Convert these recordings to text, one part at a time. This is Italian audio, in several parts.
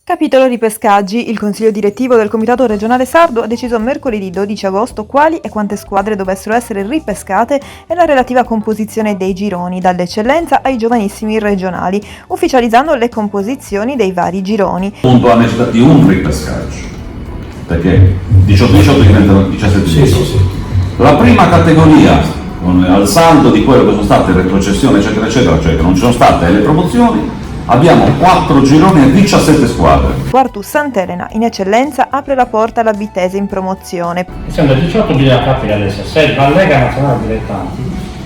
Capitolo ripescaggi. Il consiglio direttivo del Comitato regionale sardo ha deciso mercoledì 12 agosto quali e quante squadre dovessero essere ripescate e la relativa composizione dei gironi, dall'eccellenza ai giovanissimi regionali, ufficializzando le composizioni dei vari gironi. Appunto la necessità di un ripescaggio, perché 18 diventano 17. Sì. La prima categoria, al saldo di quello che sono state le retrocessioni eccetera eccetera, cioè che non ci sono state le promozioni, abbiamo 4 gironi e 17 squadre. Quartus Sant'Elena in eccellenza apre la porta alla Vitesse in promozione. Essendo 18 bisogna capire adesso se la Lega Nazionale Dilettanti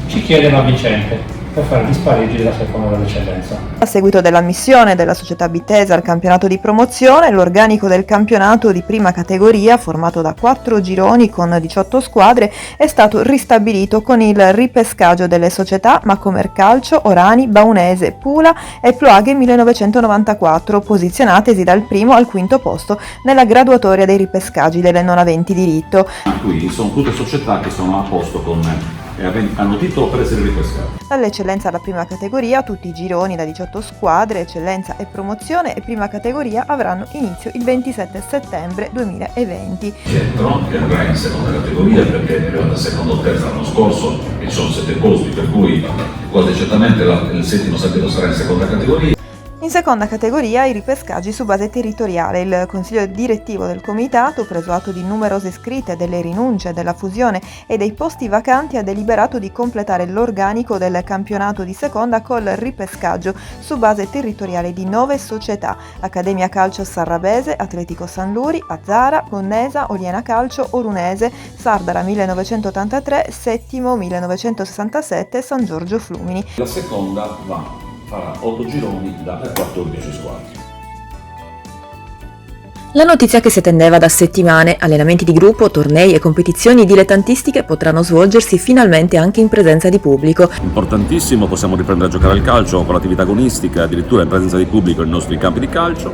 ci chiede la vincente per fare gli spareggi della seconda dell'eccellenza. A seguito dell'ammissione della società Vitesse al campionato di promozione, l'organico del campionato di prima categoria, formato da 4 gironi con 18 squadre, è stato ristabilito con il ripescaggio delle società Macomercalcio, Orani, Baunese, Pula e Ploaghe 1994, posizionatesi dal primo al quinto posto nella graduatoria dei ripescaggi delle non aventi diritto. Qui sono tutte società che sono a posto con hanno titolo per essere ripescate. Dall'eccellenza alla prima categoria, tutti i gironi da 18 squadre, eccellenza e promozione e prima categoria avranno inizio il 27 settembre 2020. Centro che andrà in seconda categoria perché è arrivato al secondo o terzo l'anno scorso e ci sono 7 posti, per cui quasi certamente il settimo sabato sarà in seconda categoria. In seconda categoria i ripescaggi su base territoriale. Il consiglio direttivo del comitato, preso atto di numerose scritte, delle rinunce, della fusione e dei posti vacanti, ha deliberato di completare l'organico del campionato di seconda col ripescaggio su base territoriale di 9 società: Accademia Calcio Sarrabese, Atletico San Luri, Azzara, Bonnesa, Oliena Calcio, Orunese, Sardara 1983, Settimo 1967, San Giorgio Flumini. La seconda farà 8 gironi da 14 squadre. La notizia che si attendeva da settimane, allenamenti di gruppo, tornei e competizioni dilettantistiche potranno svolgersi finalmente anche in presenza di pubblico. Importantissimo, possiamo riprendere a giocare al calcio con l'attività agonistica, addirittura in presenza di pubblico nei nostri campi di calcio.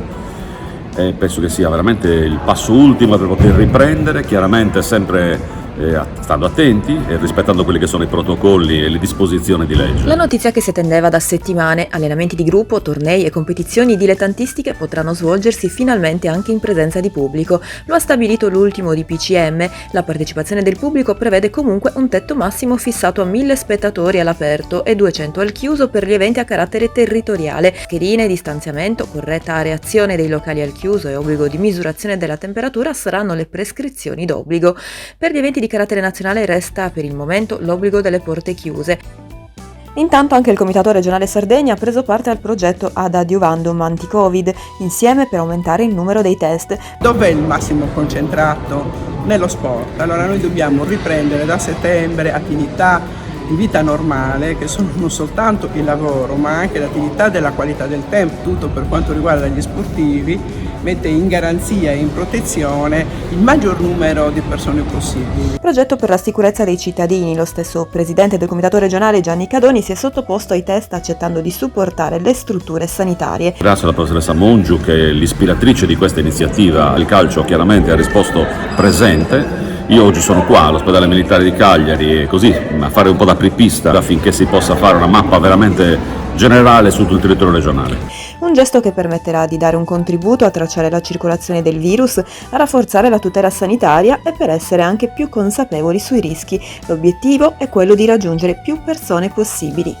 Penso che sia veramente il passo ultimo per poter riprendere, chiaramente sempre stando attenti e rispettando quelli che sono i protocolli e le disposizioni di legge. La notizia che si attendeva da settimane, allenamenti di gruppo, tornei e competizioni dilettantistiche potranno svolgersi finalmente anche in presenza di pubblico. Lo ha stabilito l'ultimo DPCM. La partecipazione del pubblico prevede comunque un tetto massimo fissato a 1000 spettatori all'aperto e 200 al chiuso per gli eventi a carattere territoriale. Mascherine, distanziamento, corretta areazione dei locali al chiuso e obbligo di misurazione della temperatura saranno le prescrizioni d'obbligo. Per gli eventi di carattere nazionale resta per il momento l'obbligo delle porte chiuse. Intanto anche il Comitato regionale Sardegna ha preso parte al progetto Ad Adiuvandum Anti-Covid, insieme per aumentare il numero dei test. Dov'è il massimo concentrato? Nello sport. Allora noi dobbiamo riprendere da settembre attività di vita normale, che sono non soltanto il lavoro ma anche l'attività della qualità del tempo. Tutto per quanto riguarda gli sportivi mette in garanzia e in protezione il maggior numero di persone possibili. Progetto per la sicurezza dei cittadini. Lo stesso presidente del Comitato regionale Gianni Cadoni si è sottoposto ai test accettando di supportare le strutture sanitarie. Grazie alla professoressa Mongiu, che è l'ispiratrice di questa iniziativa. Il calcio chiaramente ha risposto presente. Io oggi sono qua all'ospedale militare di Cagliari e così a fare un po' da apripista affinché si possa fare una mappa veramente generale su tutto il territorio regionale. Un gesto che permetterà di dare un contributo a tracciare la circolazione del virus, a rafforzare la tutela sanitaria e per essere anche più consapevoli sui rischi. L'obiettivo è quello di raggiungere più persone possibili.